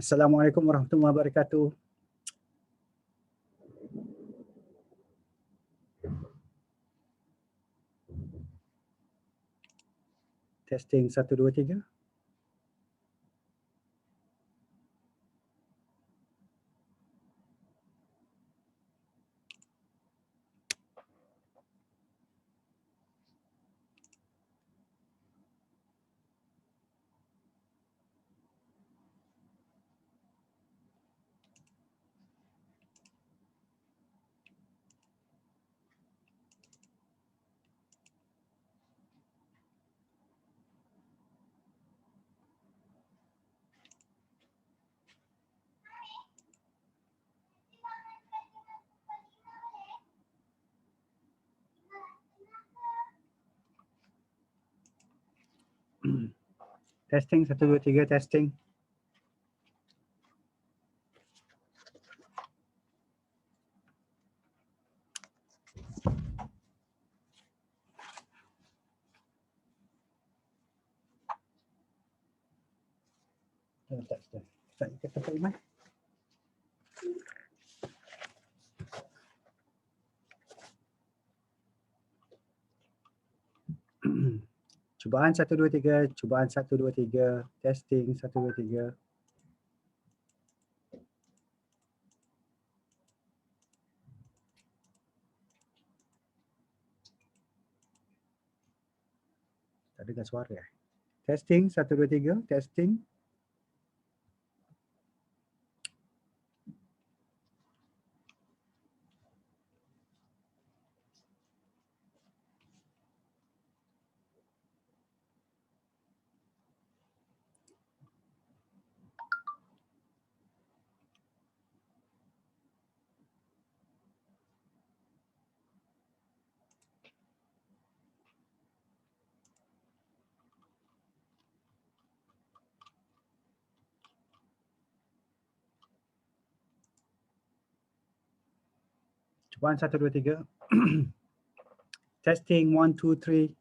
Assalamualaikum warahmatullahi wabarakatuh. Testing 1 2 3. Testing 1 2 3 testing. Tak kata Iman. Cubaan 1 2 3, cubaan 1 2 3, testing 1 2 3. Tak dengar suara. Testing 1 2 3, testing. Cubaan 1 2 3. Testing 1 2 3.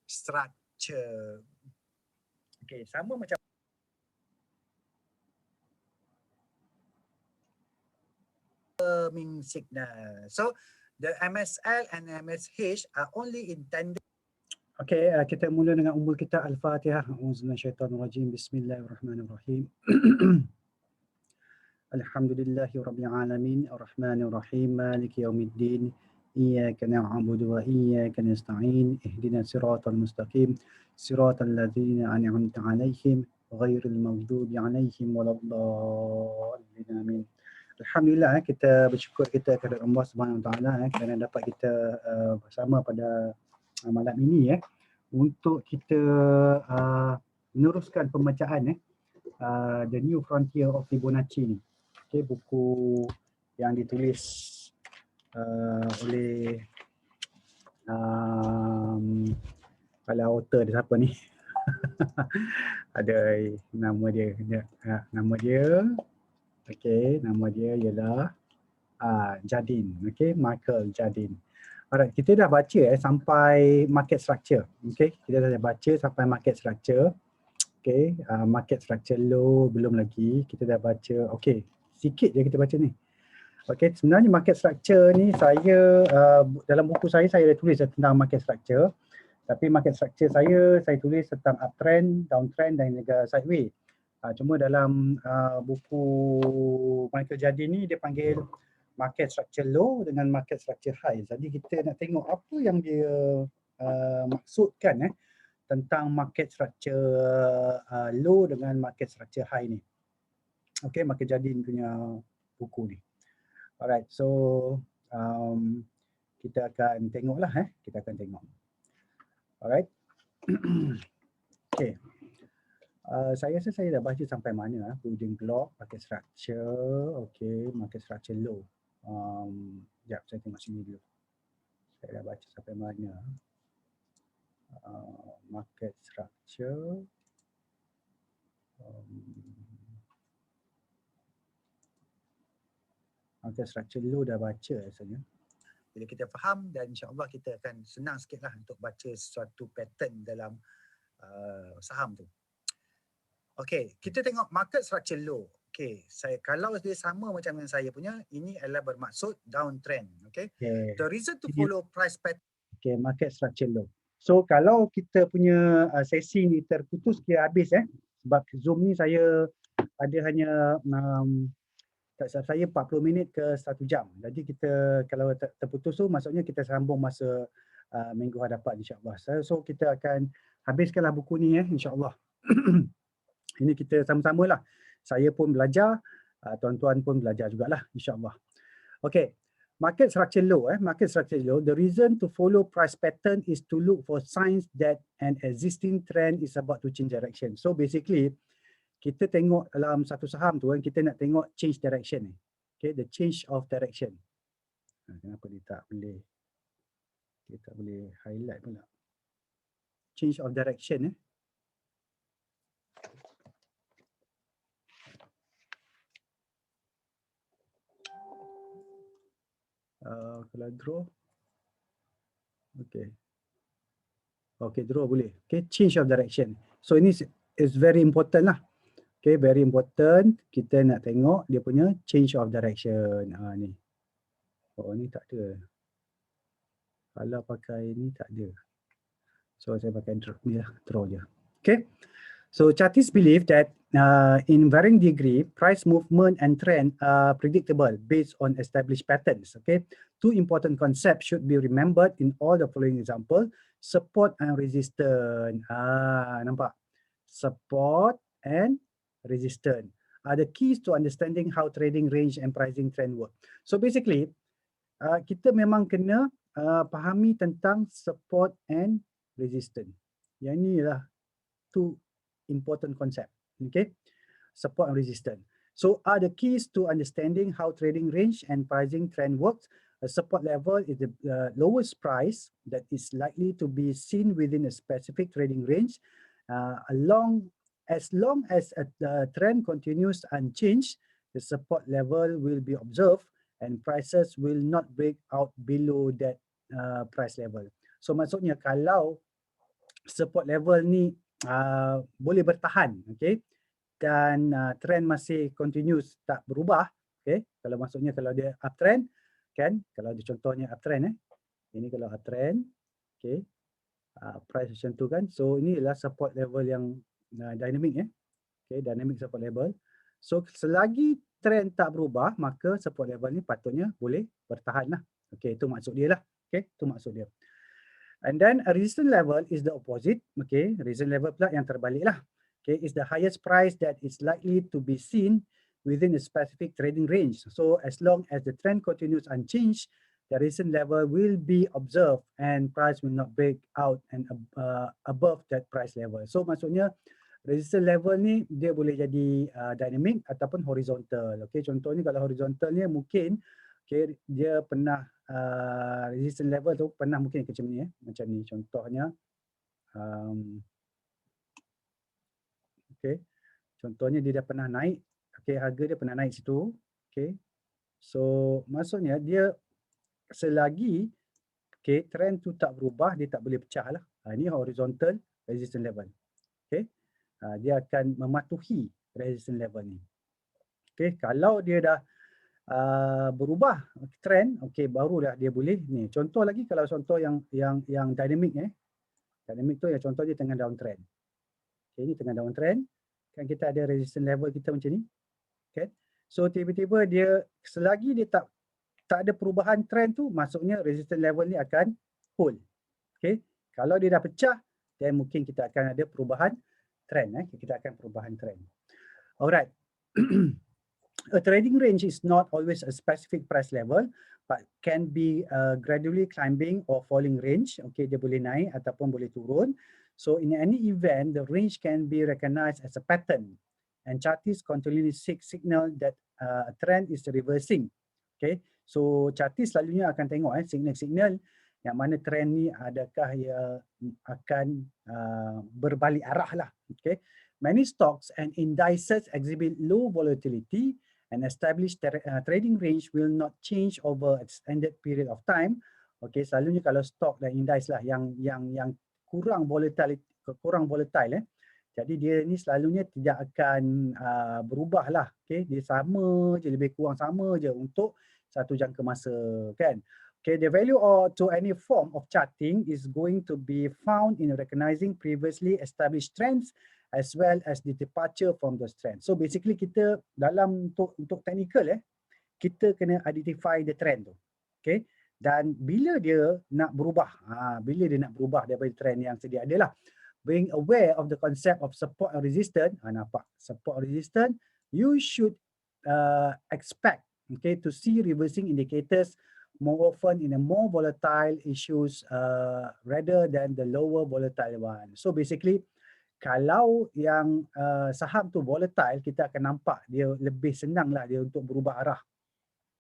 Structure. Okay, sama macam signal. So the MSL and MSH are only intended. Okay, kita mula dengan ummul kitab Al-Fatihah. Auzubillahiminasyaitanirrajim. Bismillahirrahmanirrahim. Alhamdulillahirabbil alamin, arrahmanirrahim, maliki yaumiddin. Iyyaka na'budu wa iyyaka nasta'in. Ihdinas siratal mustaqim. Siratal ladzina an'amta 'alaihim ghairil maghdubi 'alaihim waladdallin. Amin. Alhamdulillah, kita bersyukur kita kepada Allah Subhanahu Wa Taala kerana dapat kita bersama pada malam ini untuk kita meneruskan pembacaan The New Frontier of Fibonacci ni. Okay, buku yang ditulis oleh kalau author dia siapa ni? Ada nama dia. Nama dia. Okey, nama dia ialah Jardine. Okey, Michael Jardine. Alright, kita dah baca sampai market structure. Okey, kita dah baca sampai market structure. Okay, market structure low belum lagi, kita dah baca. Okay, sikit je kita baca ni. Okay, sebenarnya market structure ni saya dalam buku saya dah tulis tentang market structure. Tapi market structure saya tulis tentang uptrend, downtrend dan juga sideways. Cuma dalam buku Michael Jardine ni dia panggil market structure low dengan market structure high. Jadi kita nak tengok apa yang dia maksudkan tentang market structure low dengan market structure high ni. Okay, Michael Jardine punya buku ni. Alright, so kita akan tengoklah kita akan tengok. Alright. Okay. Saya rasa saya dah baca sampai mana building block, market structure, okay, market structure low. Sekejap, saya tengok sini dulu. Saya dah baca sampai mana. Market structure. Market structure low dah baca rasanya. Bila kita faham dan insya-Allah kita akan senang sikitlah untuk baca sesuatu pattern dalam saham tu. Okey, kita tengok market structure low. Okey, kalau dia sama macam dengan saya punya, ini adalah bermaksud downtrend. Okey. The reason to follow price pattern. Okey, market structure low. So kalau kita punya sesi ni terputus kira habis sebab Zoom ni saya ada hanya tak salah saya 40 minit ke 1 jam. Jadi kita kalau terputus tu maksudnya kita sambung masa minggu hadapan insya-Allah. So kita akan habiskanlah buku ni insya-Allah. Ini kita sama-samalah. Saya pun belajar, tuan-tuan pun belajar jugalah insya-Allah. Okay, market structure low. Market structure low. The reason to follow price pattern is to look for signs that an existing trend is about to change direction. So basically, kita tengok dalam satu saham tu kita nak tengok change direction ni. Okay, the change of direction. Kenapa dia tak boleh highlight pula. Change of direction kalau draw. Okay. Okay, draw boleh. Okay, change of direction. So ini is very important lah. Okay, very important. Kita nak tengok dia punya change of direction. Ni. Oh, ni tak ada. Kalau pakai ni tak ada. So saya pakai draw je. Okay. So chartists believe that in varying degree, price movement and trend are predictable based on established patterns. Okay. Two important concepts should be remembered in all the following example: support and resistance. Nampak? Support and resistance are the keys to understanding how trading range and pricing trend work. So basically, kita memang kena pahami tentang support and resistance. Yang ni lah two important concept. Okay, support and resistance. So are the keys to understanding how trading range and pricing trend works. A support level is the lowest price that is likely to be seen within a specific trading range. As long as the trend continues unchanged, the support level will be observed and prices will not break out below that price level. So maksudnya kalau support level ni boleh bertahan, okay, dan trend masih continuous tak berubah, okay, kalau maksudnya kalau dia uptrend kan, kalau dia contohnya uptrend ini kalau uptrend, okay, price macam tu kan, so ini adalah support level yang dynamic okay, dynamic support level. So selagi trend tak berubah, maka support level ni patutnya boleh bertahan lah. Okay, itu maksud dia lah. Okay, itu maksud dia. And then a resistance level is the opposite. Okay, resistance level pula yang terbalik lah. Okay, is the highest price that is likely to be seen within a specific trading range. So as long as the trend continues unchanged, the resistance level will be observed and price will not break out and above that price level. So maksudnya resistance level ni dia boleh jadi dynamic ataupun horizontal. Okay, contohnya kalau horizontal ni mungkin okay, dia pernah resistance level tu pernah mungkin macam ni macam ni contohnya. Okay, contohnya dia dah pernah naik, okay, harga dia pernah naik situ, okay. So maksudnya dia selagi okay, trend tu tak berubah, dia tak boleh pecah lah. Ini horizontal resistance level. Okay, dia akan mematuhi resistance level ni. Okay, kalau dia dah berubah trend, okay, barulah dia boleh ni. Contoh lagi, kalau contoh yang dynamic dynamic tu yang contoh dia tengah downtrend. Okay, ini tengah downtrend, kan kita ada resistance level kita macam ni. Okay, so tiba-tiba dia, selagi dia tak ada perubahan trend tu, maksudnya resistance level ni akan hold. Okay, kalau dia dah pecah, then mungkin kita akan ada perubahan trend. Kita akan perubahan trend. Alright. A trading range is not always a specific price level, but can be gradually climbing or falling range. Okay, dia boleh naik ataupun boleh turun. So in any event, the range can be recognized as a pattern, and chartists continually seek signal that a trend is reversing. Okay, so chartists selalunya akan tengok signal-signal yang mana trend ni adakah ia akan berbalik arah lah. Okay, many stocks and indices exhibit low volatility, and established trading range will not change over extended period of time. Okay, selalunya kalau stok dan indice lah yang kurang volatile. Jadi dia ni selalunya tidak akan berubah lah. Okay, dia sama je, lebih kurang sama je untuk satu jangka masa, kan. Okay, the value to any form of charting is going to be found in recognizing previously established trends as well as the departure from those trends. So basically kita dalam untuk technical kita kena identify the trend tu. Okay, dan bila dia nak berubah, daripada trend yang sedia ada lah. Being aware of the concept of support and resistance, nampak support and resistance, you should expect, okay, to see reversing indicators more often in a more volatile issues rather than the lower volatile one. So basically, kalau yang saham tu volatile, kita akan nampak dia lebih senang lah dia untuk berubah arah.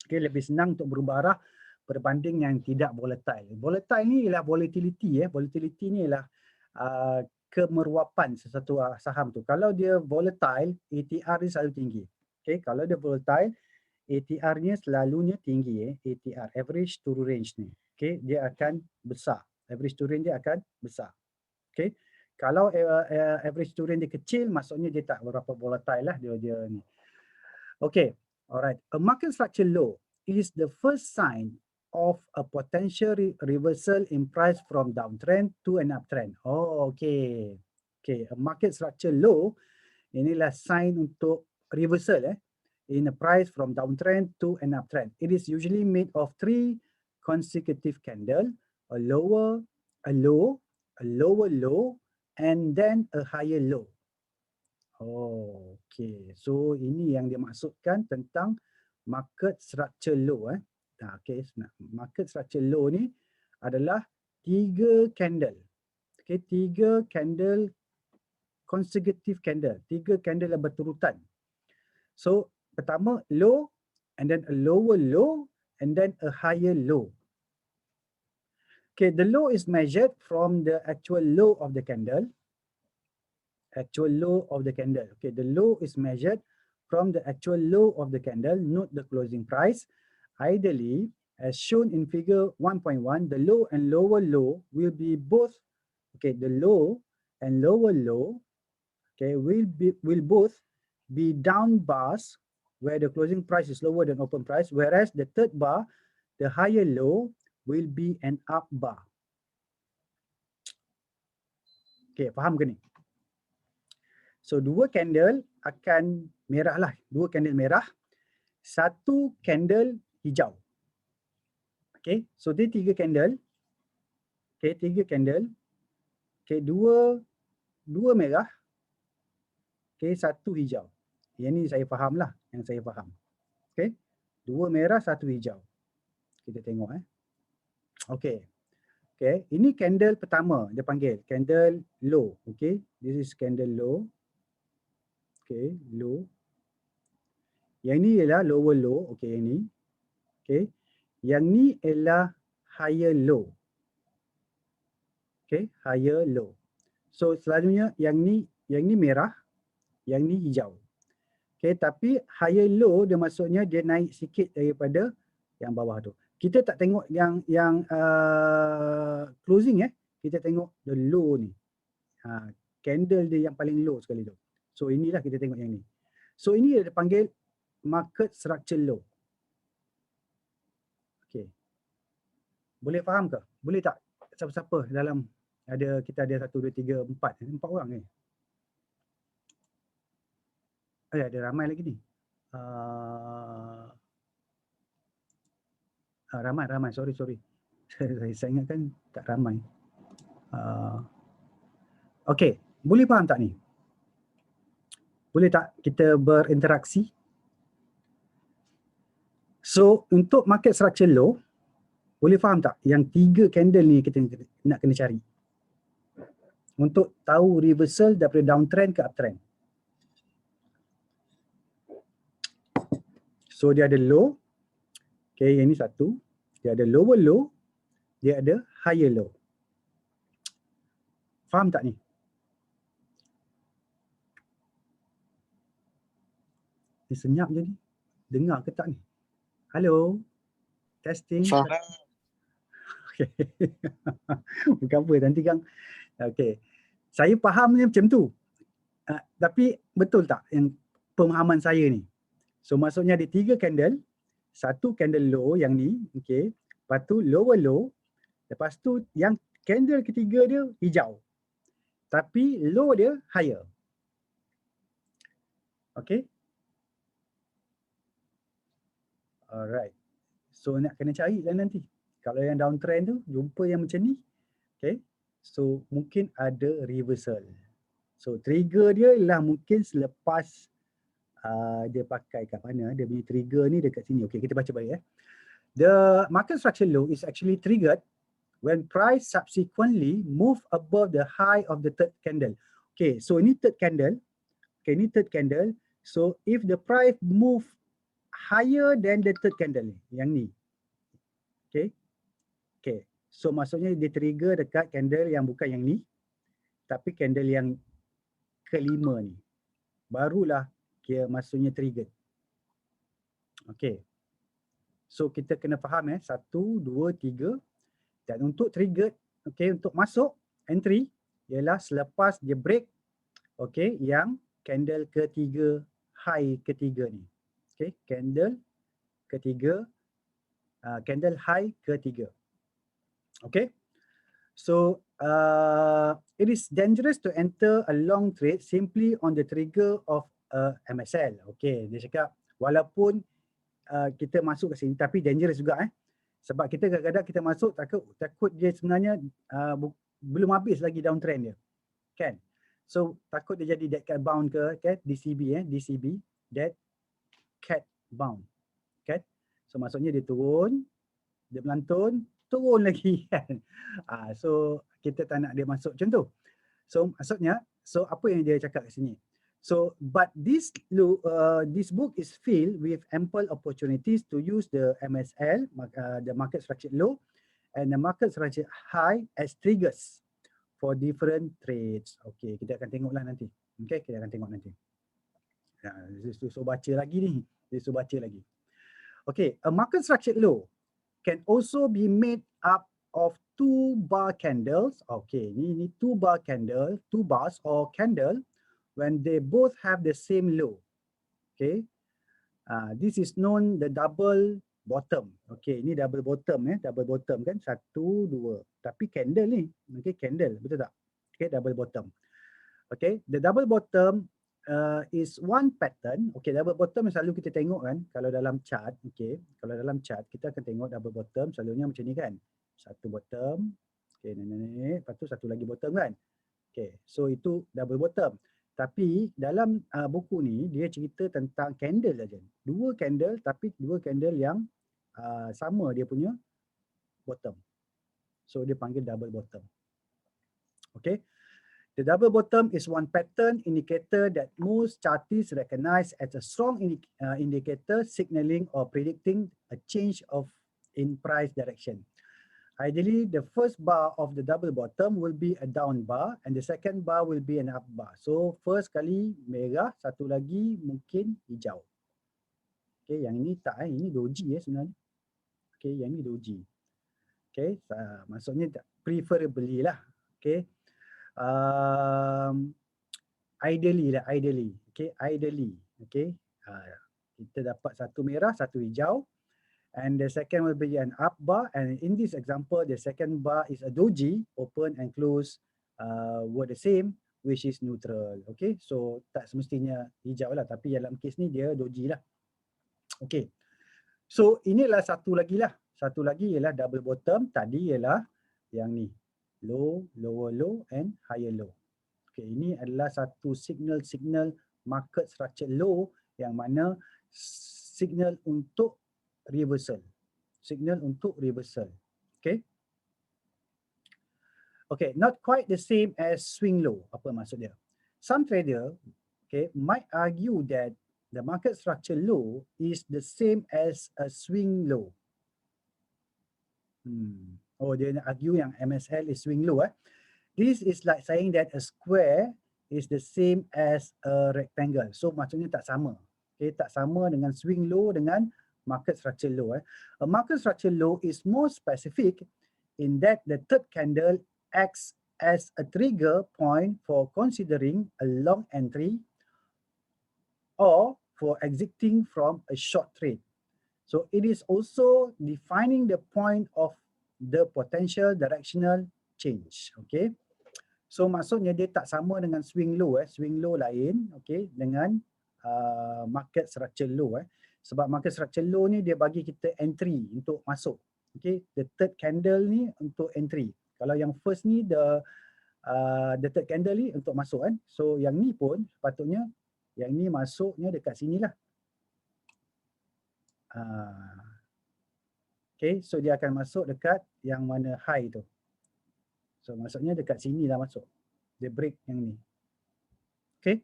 Okay, lebih senang untuk berubah arah berbanding yang tidak volatile. Volatile ni ialah volatility. Volatility ni ialah kemeruapan sesuatu saham tu. Kalau dia volatile, ATR dia selalu tinggi. Okay, kalau dia volatile, ATR-nya selalunya tinggi. ATR, average to range ni. Okay, dia akan besar. Average to range dia akan besar. Okay, kalau average to range dia kecil, maksudnya dia tak berapa volatile lah dia ni. Okay, alright. A market structure low is the first sign of a potential reversal in price from downtrend to an uptrend. Oh, okay. Okay, a market structure low, inilah sign untuk reversal in a price from downtrend to an uptrend. It is usually made of 3 consecutive candle, a lower, a low, a lower low, and then a higher low. Oh, okay. So ini yang dimaksudkan tentang market structure low. Okay, market structure low ni adalah 3 candle. Okay, 3 candle consecutive candle, 3 candle yang berturutan. So pertama low, and then a lower low, and then a higher low. Okay, the low is measured from the actual low of the candle. Actual low of the candle. Okay, the low is measured from the actual low of the candle. Note the closing price. Ideally, as shown in figure 1.1, the low and lower low will be both, okay, the low and lower low, okay, will both be down bars where the closing price is lower than open price, whereas the third bar, the higher low, will be an up bar. Okay, faham ke ni? So, 2 candle akan merah lah. 2 candle merah, 1 candle hijau. Okay, so dia 3 candle. Okay, 3 candle. Okay, 2 merah. Okay, 1 hijau. Yang ni saya faham lah, yang saya faham. Okay, 2 merah, 1 hijau. Kita tengok Okay. Okay, ini candle pertama, dia panggil candle low. Okay, this is candle low. Okay, low. Yang ni ialah lower low. Okay, yang ni. Okay, yang ni ialah higher low. Okay, higher low. So selalunya yang ni merah, yang ni hijau. Okay, tapi higher low dia maksudnya dia naik sikit daripada yang bawah tu. Kita tak tengok yang closing kita tengok the low ni. candle dia yang paling low sekali tu. So inilah kita tengok yang ni. So ini dia panggil market structure low. Okay. Boleh faham ke? Boleh tak? Siapa-siapa dalam kita ada 1, 2, 3, 4 orang ni. Ada ramai lagi ni. Ramai. Sorry. Saya ingatkan tak ramai. Okey, boleh faham tak ni? Boleh tak kita berinteraksi? So, untuk market structure low, boleh faham tak yang 3 candle ni kita nak kena cari? Untuk tahu reversal daripada downtrend ke uptrend. So, dia ada low. Okay, yang ni satu. Dia ada lower low. Dia ada higher low. Faham tak ni? Dia senyap je ni. Dengar ke tak ni? Halo? Testing? Faham. Okay. Bukan apa, nanti kan. Okay. Saya fahamnya macam tu. Tapi betul tak yang pemahaman saya ni? So maksudnya ada 3 candle. Satu candle low yang ni. Okay. Lepas tu lower low. Lepas tu yang candle ketiga dia hijau. Tapi low dia higher. Okay. Alright. So nak kena cari lah nanti. Kalau yang downtrend tu jumpa yang macam ni. Okay. So mungkin ada reversal. So trigger dia ialah mungkin selepas dia pakai kat mana. Dia punya trigger ni dekat sini. Okay, kita baca balik. The market structure low is actually triggered when price subsequently move above the high of the third candle. Okay, so ini third candle. Okay, ini third candle. So if the price move higher than the third candle ni, yang ni. Okay. Okay, so maksudnya dia trigger dekat candle yang bukan yang ni. Tapi candle yang kelima ni. Barulah dia maksudnya trigger. Okay. So kita kena faham 1, 2, 3. Dan untuk trigger, okay, untuk masuk entry ialah selepas dia break, okay, yang candle ketiga, high ketiga ni. Okay, candle ketiga, candle high ketiga. Okay. So it is dangerous to enter a long trade simply on the trigger of MSL. Okay, dia cakap walaupun kita masuk ke sini tapi dangerous juga sebab kita kadang-kadang kita masuk takut dia sebenarnya belum habis lagi downtrend dia. Kan? So takut dia jadi dead cat bound ke DCB DCB dead cat bound. Kan? So maksudnya dia turun, dia melantun, turun lagi kan. So kita tak nak dia masuk macam tu. So maksudnya apa yang dia cakap kat sini? So, but this book is filled with ample opportunities to use the MSL, the market structure low, and the market structure high as triggers for different trades. Okay, kita akan tengoklah nanti. Okay, kita akan tengok nanti. So baca lagi ni. So baca lagi. Okay, a market structure low can also be made up of 2 bar candles. Okay, ni 2 bar candle, 2 bars or candle when they both have the same low. Okay. This is known the double bottom. Okay, ini double bottom double bottom kan, 1, 2. Tapi candle ni, okay, candle, betul tak? Okay, double bottom. Okay, the double bottom is one pattern. Okay, double bottom selalu kita tengok kan, kalau dalam chart, okay, kalau dalam chart kita akan tengok double bottom selalunya macam ni kan. Satu bottom, okay, lepas tu satu lagi bottom kan. Okay, so itu double bottom. Tapi dalam buku ni dia cerita tentang candle saja. 2 candle tapi 2 candle yang sama dia punya bottom. So dia panggil double bottom. Okay. The double bottom is one pattern indicator that most chartists recognize as a strong indicator signaling or predicting a change in price direction. Ideally, the first bar of the double bottom will be a down bar and the second bar will be an up bar. So, first kali merah, satu lagi mungkin hijau. Okay, yang ini tak, ini doji sebenarnya. Okay, yang ini doji. Okay, maksudnya preferably lah. Okay. Ideally lah, ideally. Okay, ideally. Okay. Kita dapat satu merah, satu hijau. And the second will be an up bar. And in this example, the second bar is a doji, open and close were the same, which is neutral. Okay, so tak semestinya hijau lah, tapi dalam kes ni dia doji lah. Okay, so inilah satu lagi lah. Satu lagi ialah double bottom. Tadi ialah yang ni, low, lower low and higher low. Okay, ini adalah satu signal market structure low yang mana signal untuk reversal. Signal untuk reversal. Okay. Okay, not quite the same as swing low. Apa maksud dia? Some trader, okay, might argue that the market structure low is the same as a swing low. Oh, dia nak argue yang MSL is swing low. This is like saying that a square is the same as a rectangle. So maksudnya tak sama. Okay, tak sama dengan swing low dengan market structure low. A market structure low is more specific in that the third candle acts as a trigger point for considering a long entry or for exiting from a short trade. So it is also defining the point of the potential directional change. Okay. So maksudnya dia tak sama dengan swing low. Swing low lain, okay, dengan market structure low. Sebab market structure low ni dia bagi kita entry untuk masuk. Okay, the third candle ni untuk entry. Kalau yang first ni the third candle ni untuk masuk kan. So yang ni pun sepatutnya yang ni masuknya dekat sini lah. Okay, so dia akan masuk dekat yang mana high tu. So maksudnya dekat sini dah masuk. Dia break yang ni. Okay.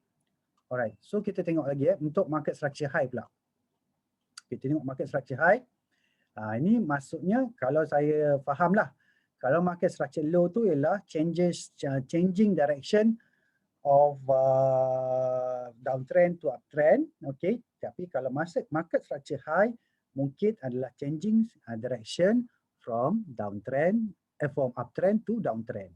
Alright. So kita tengok lagi untuk market structure high pula. Kita tengok market structure high. Ini maksudnya kalau saya faham lah. Kalau market structure low tu ialah changing direction of downtrend to uptrend. Okay. Tapi kalau market structure high mungkin adalah changing direction from uptrend to downtrend.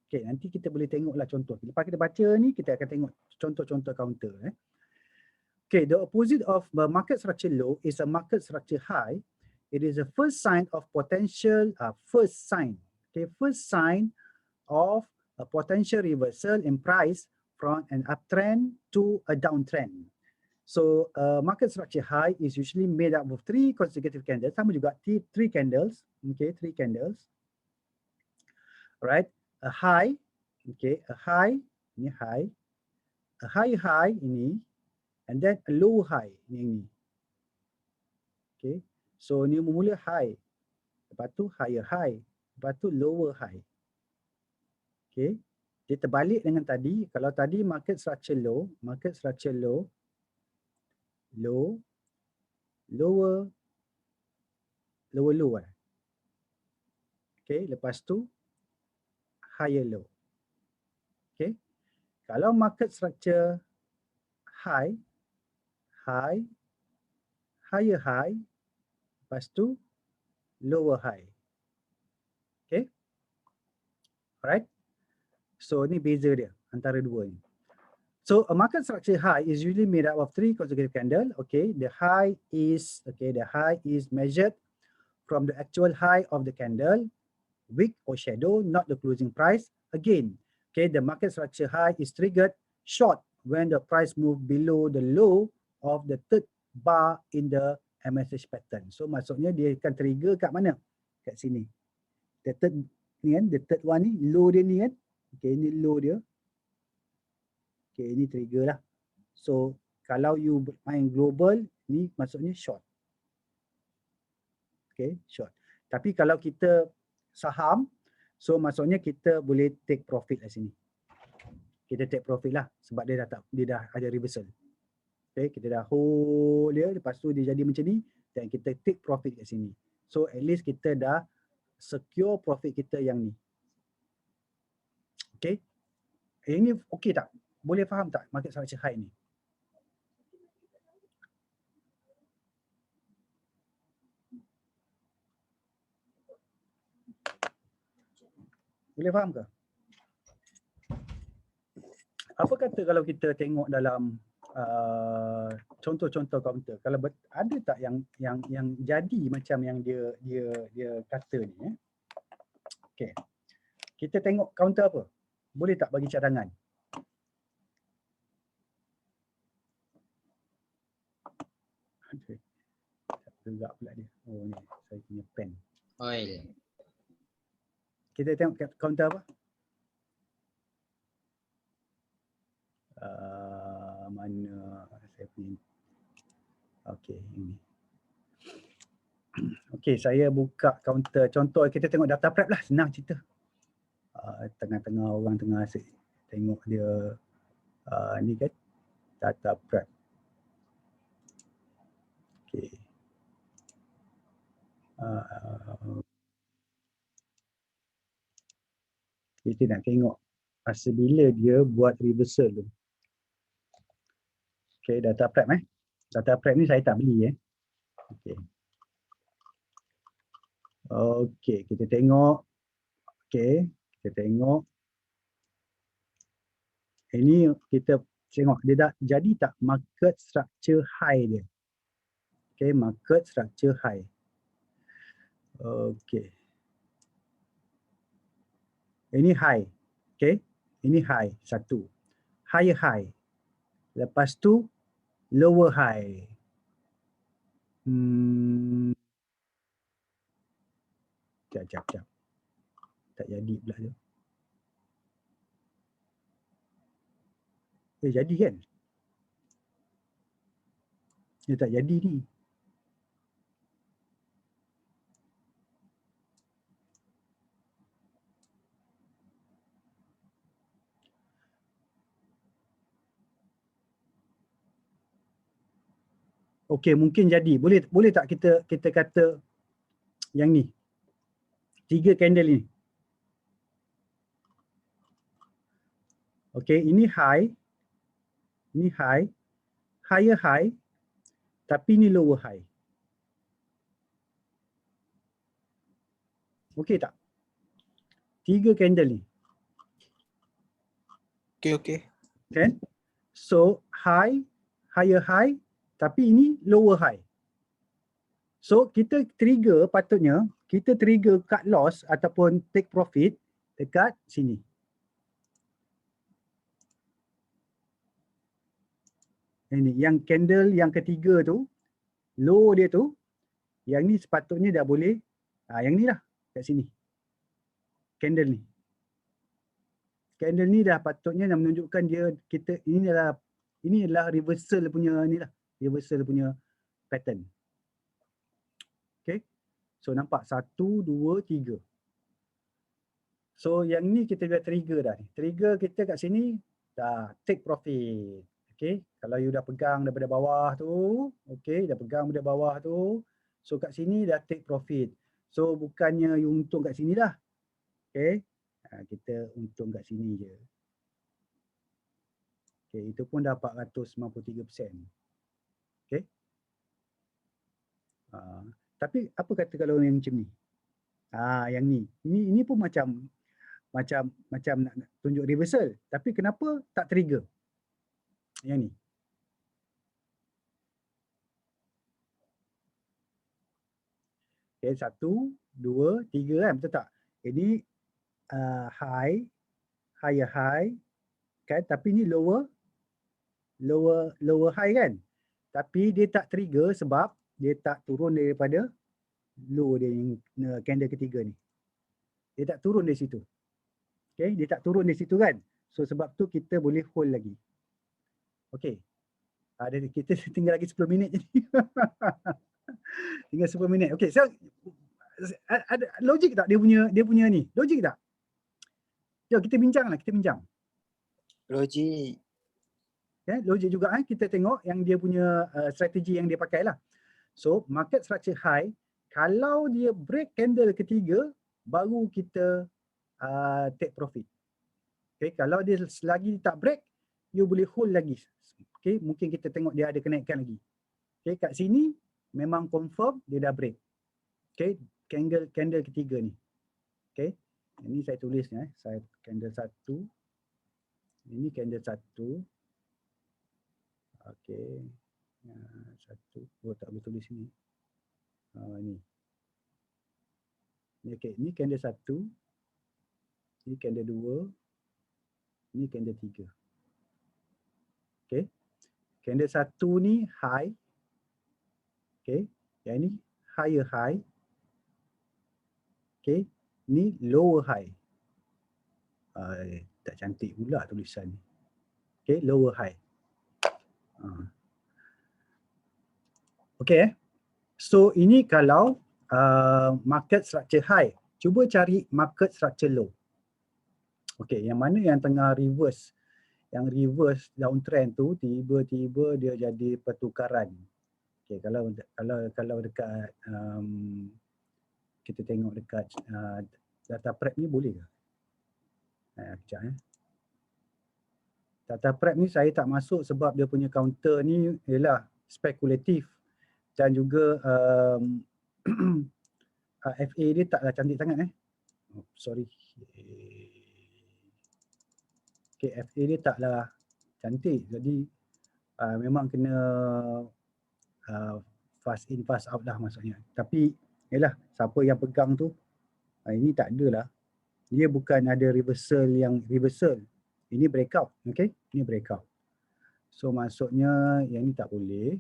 Okay, nanti kita boleh tengoklah contoh. Lepas kita baca ni, kita akan tengok contoh-contoh counter. Okay, the opposite of the market structure low is a market structure high. It is the first sign of potential, first sign of a potential reversal in price from an uptrend to a downtrend. So market structure high is usually made up of 3 consecutive candles. Sama juga 3 candles. Okay, 3 candles. Alright, a high. Okay, a high. Ini high. A high ini. And then a low high. Ini. Okay, so ni mula high. Lepas tu higher high. Lepas tu lower high. Okay, dia terbalik dengan tadi. Kalau tadi market structure low. Low, lower low. Okay, lepas tu higher low. Okay, kalau market structure high, higher high, lepas tu lower high. Okay, alright. So ni beza dia antara dua ni. So a market structure high is usually made up of 3 consecutive candles. Okay, the high is measured from the actual high of the candle, wick or shadow, not the closing price. Again, okay, the market structure high is triggered short when the price move below the low of the third bar in the MSH pattern. So maksudnya dia akan trigger kat mana? Kat sini. The third ni kan, the third one ni, low dia ni kan. Okay, ini low dia. Okay, ini trigger lah. So, kalau you main global, ni maksudnya short. Okay, short. Tapi kalau kita saham, so maksudnya kita boleh take profit lah sini. Kita take profit lah sebab dia dah ada reversal. Okay, kita dah hold dia, lepas tu dia jadi macam ni dan kita take profit kat sini. So, at least kita dah secure profit kita yang ni. Okay. Ini okay tak? Boleh faham tak market structure high ni? Boleh faham ke? apa kata kalau kita tengok dalam contoh-contoh kaunter, kalau ada tak yang jadi macam yang dia kata ni? Okey. Kita tengok kaunter apa? Boleh tak bagi cadangan? Tegak pula dia. Oh ni, saya punya pen. Oil. Kita tengok kaunter apa? Mana saya punya? Okey, ini. Okey, saya buka kaunter. Contoh kita tengok data prep lah, senang cerita. Tengah-tengah orang tengah asyik tengok dia ni kan, data prep. Okey. Kita nak tengok masa bila dia buat reversal tu. Okey, data prep Data prep ni saya tak beli Okey. Okey, kita tengok. Okey, kita tengok. Ini kita tengok dia dah jadi tak market structure high dia. Okey, market structure high. Okey. Ini high. Okey. Ini high satu. Higher high. Lepas tu lower high. Jap. Tak jadi pula tu. Jadi kan? Dia tak jadi ni. Okey, mungkin jadi. Boleh tak kita kata yang ni? 3 candle ni. Okey, ini high. Ini high. Higher high. Tapi ni lower high. Okey tak? 3 candle ni. Okey. Kan? So, high, higher high, tapi ini lower high. So, kita trigger patutnya, kita trigger cut loss ataupun take profit dekat sini. Ini, yang candle yang ketiga tu, low dia tu, yang ni sepatutnya dah boleh, yang ni lah, kat sini. Candle ni. Candle ni dah patutnya dah menunjukkan dia, ini adalah reversal punya ni lah. Reversal punya pattern. Okay. So nampak 1, 2, 3. So yang ni kita dah trigger dah. Trigger kita kat sini dah take profit. Okay. Kalau you dah pegang daripada bawah tu. Okay. Dah pegang daripada bawah tu. So kat sini dah take profit. So bukannya you untung kat sini dah. Okay. Kita untung kat sini je. Okay. Itu pun dah 493%. Okay. Tapi apa kata kalau yang macam ni? Yang ni. Ini pun macam nak tunjuk reversal. Tapi kenapa tak trigger? Yang ni. Okay, 1, 2, 3 kan? Betul tak? Ini high, higher high kan? Tapi ni lower high kan? Tapi dia tak trigger sebab dia tak turun daripada low dia yang candle ketiga ni. Dia tak turun dari situ. Okay, dia tak turun dari situ kan? So sebab tu kita boleh hold lagi. Okay. Kita tinggal lagi 10 minit je ni. Tinggal 10 minit. Okay, so ada logik tak dia punya ni? Logik tak? Jom kita bincang. Logik. Okay, logik juga kita tengok yang dia punya strategi yang dia pakai lah. So, market structure high, kalau dia break candle ketiga, baru kita take profit. Okay, kalau dia selagi tak break, you boleh hold lagi. Okay, mungkin kita tengok dia ada kenaikan lagi. Okay, kat sini memang confirm dia dah break. Okay, candle ketiga ni. Okay, ini saya tulis ni. Saya candle 1, Ini candle 1. Okey. 1. Oh, tak boleh tulis sini. Ni. Okey, ni candle 1. Ini candle 2. Ini candle 3. Okey. Candle 1 ni high. Okey. Yang ni higher high. Okey. Ni lower high. Tak cantik pula tulisan ni. Okey, lower high. Okey. So ini kalau market structure high. Cuba cari market structure low. Okey, yang mana yang tengah reverse. Yang reverse downtrend tu tiba-tiba dia jadi pertukaran. Okey, kalau dekat kita tengok dekat data prep ni boleh ke? Kejap Data prep ni saya tak masuk sebab dia punya counter ni ialah spekulatif dan juga FA dia taklah cantik sangat sorry. Okay, FA dia taklah cantik, jadi memang kena fast in fast out lah maksudnya. Tapi yalah, siapa yang pegang tu ini tak adalah. Dia bukan ada reversal yang reversal. Ini breakout, okay? Ini breakout. So maksudnya yang ni tak boleh.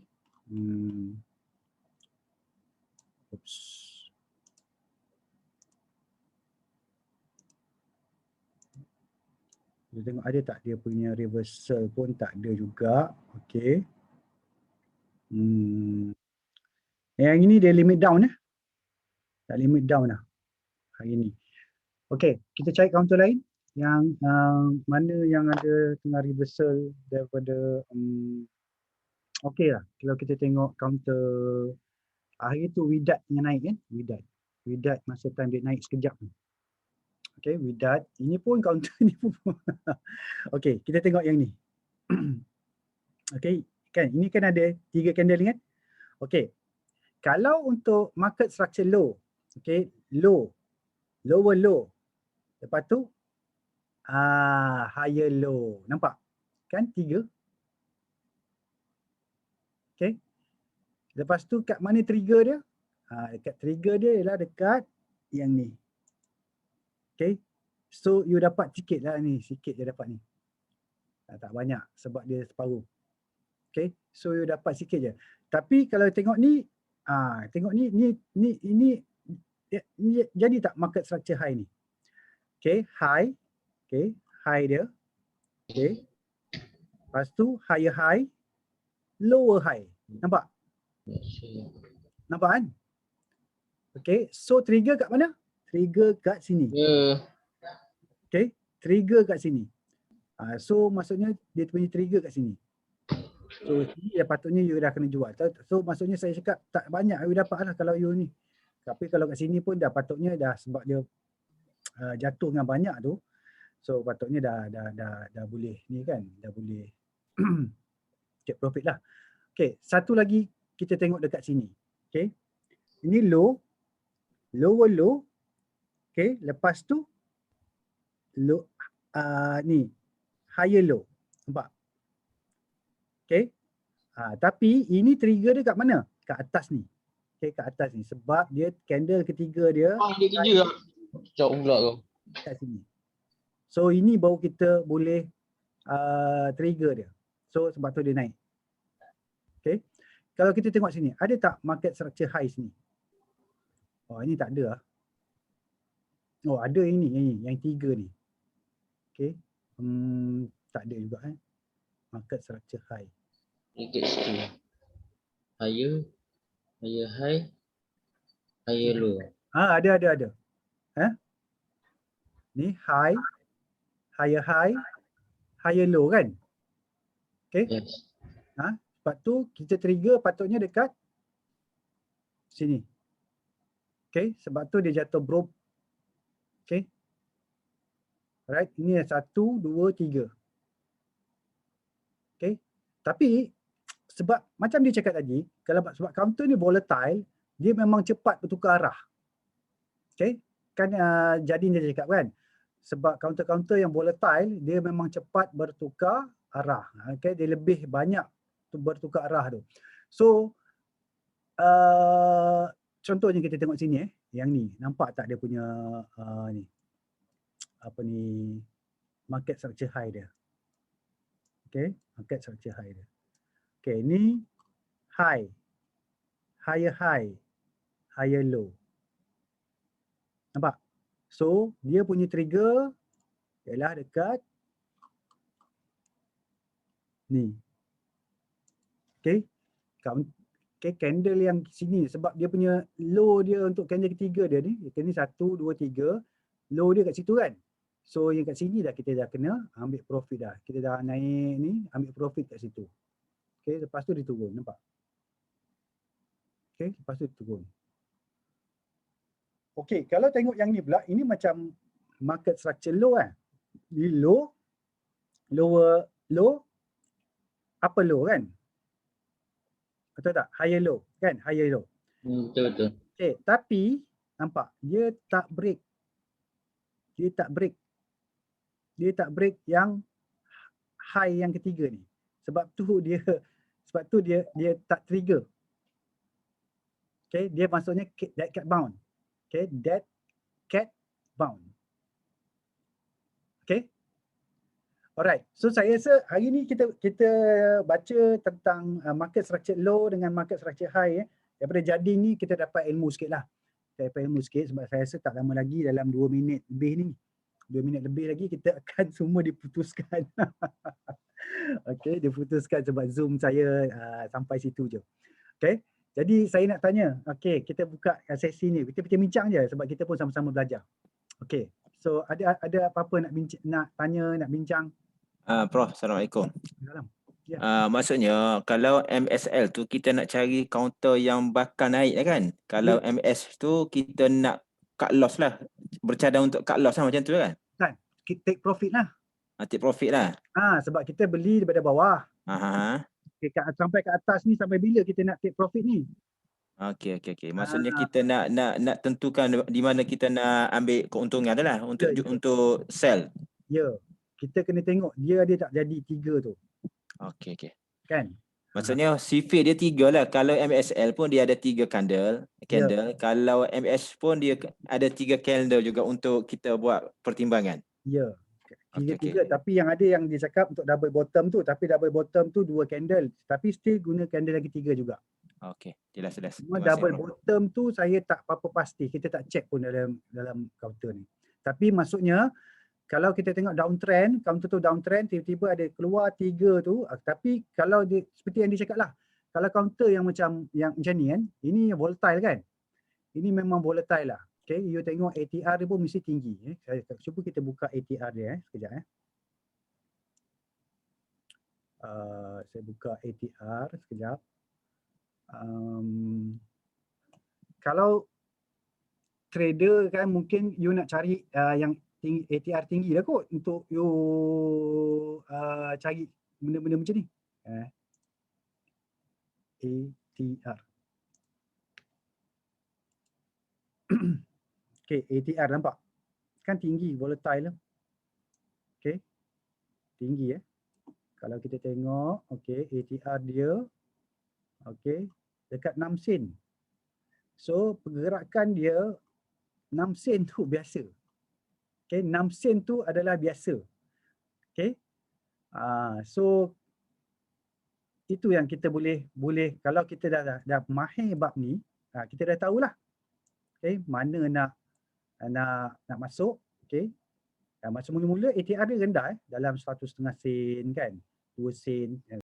Oops. Kita tengok ada tak dia punya reversal pun tak ada juga. Okay. Yang ini dia limit down Tak limit down lah hari ni. Okay, kita cari counter lain yang mana yang ada tengah reversal daripada okey lah. Kalau kita tengok counter hari tu Widat yang naik kan? Widat masa time dia naik sekejap tu. Okay, Widat. Ini pun counter ni pun. Okay, kita tengok yang ni. Okay, kan ini kan ada 3 candle ni kan? Okay, kalau untuk market structure low, okay, low, lower low, lepas tu higher low. Nampak? Kan 3. Okay. Lepas tu kat mana trigger dia? Dekat trigger dia ialah dekat yang ni. Okay. So you dapat sikit lah ni. Sikit je dapat ni. Tak banyak sebab dia separuh. Okay. So you dapat sikit je. Tapi kalau tengok ni, tengok ni jadi tak market structure high ni? Okay. High. Okay. High dia. Okay. Lepas tu higher high. Lower high. Nampak? Nampak kan? Okay, so trigger kat mana? Trigger kat sini. Okay, trigger kat sini. So maksudnya dia punya trigger kat sini. So sini patutnya you dah kena jual. So maksudnya saya cakap tak banyak you dapat lah kalau you ni. Tapi kalau kat sini pun dah patutnya dah sebab dia jatuh dengan banyak tu. So patutnya dah boleh ni kan. Dah boleh take profit lah. Okay, satu lagi kita tengok dekat sini. Okay, ini low. Lower low. Okay, lepas tu low, ni higher low. Nampak? Okay. Tapi ini trigger dia kat mana? Kat atas ni. Okay, kat atas ni. Sebab dia candle ketiga dia. Dia kerja lah. Sekejap pula kau. Kat sini. So ini baru kita boleh trigger dia. So sebab tu dia naik. Okay. Kalau kita tengok sini. Ada tak market structure high sini? Oh, ini tak ada lah. Oh, ada ini. Yang 3 ni. Okay. Tak ada juga market structure high. Market structure. Higher high. Higher low. Ada. Ni high. Higher high. Higher low kan? Okay. Yes. Lepas tu kita trigger patutnya dekat sini. Okay. Sebab tu dia jatuh broke. Okay. Alright. Ini 1, 2, 3. Okay. Tapi sebab macam dia cakap tadi, sebab counter ni volatile, dia memang cepat bertukar arah. Okay. Kan jadi dia cakap kan. sebab counter-counter yang volatile dia memang cepat bertukar arah. Okay, dia lebih banyak bertukar arah tu. So contohnya kita tengok sini yang ni, nampak tak dia punya ni apa ni, market structure high dia. Okay, market structure high dia. Okay, ni high, higher high, higher low. Nampak? So dia punya trigger ialah dekat ni. Okay, okay, candle yang sini sebab dia punya low dia untuk candle ketiga dia ni, ni 1, 2, 3, low dia kat situ kan. So yang kat sini dah kita dah kena ambil profit dah. Kita dah naik ni, ambil profit kat situ. Okay, lepas tu dia turun, nampak? Okay, lepas tu dia turun. Okay, kalau tengok yang ni pula, ini macam market structure low kan. Ni low, lower low, upper low kan. Betul tak? Higher low kan? Higher low. Betul. Okay, tapi nampak dia tak break. Dia tak break. Dia tak break yang high yang ketiga ni. Sebab tu dia tak trigger. Okay, dia maksudnya dead cat bound. Okay, dead cat bound. Okay. Alright. So saya rasa hari ni kita baca tentang market structure low dengan market structure high. Daripada jadi ni kita dapat ilmu sikit lah. Kita dapat ilmu sikit sebab saya rasa tak lama lagi, dalam 2 minit lebih ni. 2 minit lebih lagi kita akan semua diputuskan. Okay, diputuskan sebab Zoom saya sampai situ je. Okay. Jadi saya nak tanya, okay, kita buka sesi ni. Kita bincang je sebab kita pun sama-sama belajar. Okay. So ada apa-apa nak tanya, nak bincang? Prof, Assalamualaikum. Salam. Ya. Maksudnya kalau MSL tu kita nak cari counter yang bakal naik kan? Kalau MS tu kita nak cut loss lah. Bercadang untuk cut loss lah macam tu kan? Kan, take profit lah. Take profit lah. Sebab kita beli daripada bawah. Sampai ke atas ni, sampai bila kita nak take profit ni? Okey. Maksudnya kita nak tentukan di mana kita nak ambil keuntungan adalah untuk sell. Ya. Kita kena tengok dia ada tak jadi 3 tu. Okey. Kan? Maksudnya CFA dia 3 lah. Kalau MSL pun dia ada 3 candle. Kalau MS pun dia ada 3 candle juga untuk kita buat pertimbangan. Ya. 3. Tapi yang ada yang dia cakap untuk double bottom tu, tapi double bottom tu 2 candle. Tapi still guna candle lagi 3 juga. Okey, jelas. Cuma double bottom tu saya tak apa pasti. Kita tak check pun dalam counter ni. Tapi maksudnya kalau kita tengok downtrend, counter tu downtrend, tiba-tiba ada keluar 3 tu, tapi kalau dia seperti yang dia cakap lah, kalau counter yang macam ni kan, ini volatile kan. Ini memang volatile lah. Okay, you tengok ATR dia pun mesti tinggi. Cuba kita buka ATR dia sekejap. Saya buka ATR sekejap. Kalau trader kan mungkin you nak cari yang ATR tinggi lah kot untuk you cari benda-benda macam ni. ATR. Okay, ATR nampak? Kan tinggi, volatile lah. Okay, tinggi Kalau kita tengok, okay, ATR dia, okay, dekat 6 sen. So, pergerakan dia 6 sen tu biasa. Okay, 6 sen tu adalah biasa. Okay. So itu yang kita boleh kalau kita dah mahir bab ni, kita dah tahulah. Okay, mana nak masuk, okay. Masa mula-mula ATR dia rendah dalam 1.5 sen kan, 2 sen.